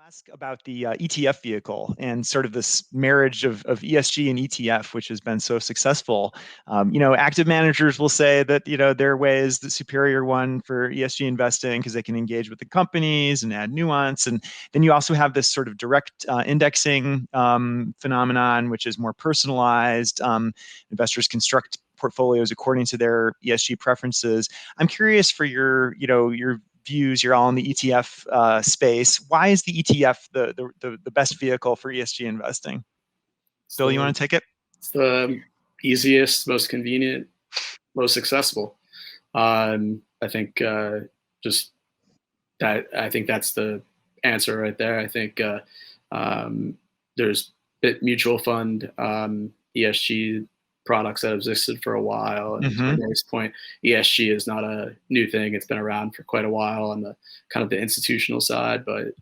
Ask about the ETF vehicle and sort of this marriage of ESG and ETF, which has been so successful. Active managers will say that their way is the superior one for ESG investing because they can engage with the companies and add nuance. And then you also have this sort of direct indexing phenomenon, which is more personalized. Investors construct portfolios according to their ESG preferences. I'm curious for your views. You're all in the ETF space. Why is the ETF the best vehicle for ESG investing? Bill, you want to take it? It's the easiest, most convenient, most accessible. I think just that. I think that's the answer right there. I think there's mutual fund ESG products that have existed for a while. And to Mary's point, ESG is not a new thing. It's been around for quite a while on the kind of the institutional side, but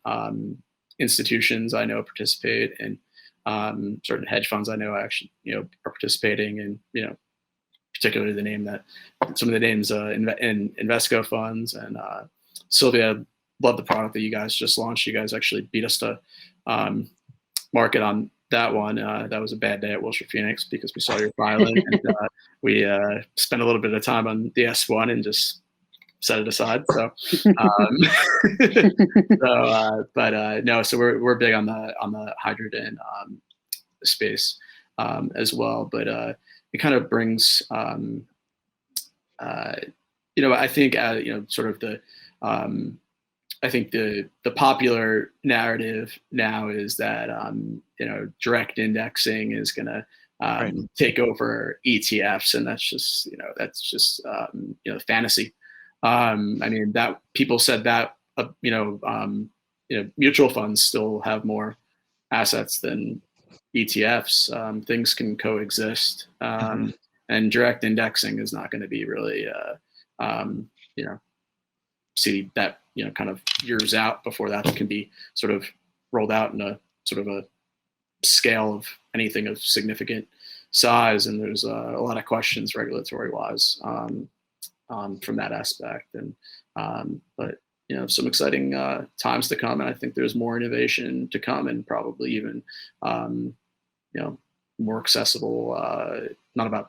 institutions I know participate in certain hedge funds I know actually, are participating in, particularly some of the names in Invesco funds. And Sylvia, love the product that you guys just launched. You guys actually beat us to market on that one. That was a bad day at Wilshire Phoenix because we saw your filing and we spent a little bit of time on the S1 and just set it aside. So, so we're big on the hydrogen space as well. But it kind of brings, I think sort of the I think the popular narrative now is that direct indexing is going to take over ETFs, and that's just fantasy. I mean, that people said that mutual funds still have more assets than ETFs. Things can coexist, and direct indexing is not going to be really see that kind of years out before that can be sort of rolled out in a sort of a scale of anything of significant size. And there's a lot of questions regulatory wise from that aspect. And but some exciting times to come, and I think there's more innovation to come, and probably even more accessible,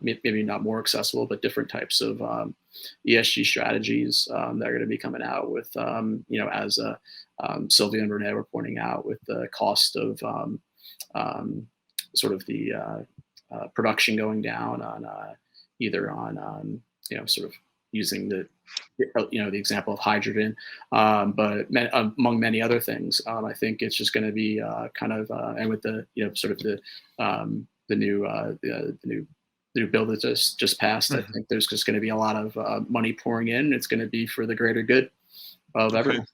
maybe not more accessible, but different types of ESG strategies that are going to be coming out with, as Sylvia and Renee were pointing out, with the cost of sort of the production going down on either on sort of using the example of hydrogen, but among many other things. I think it's just going to be kind of and with the sort of the new bill that just passed, I think there's just going to be a lot of money pouring in. It's going to be for the greater good of everyone.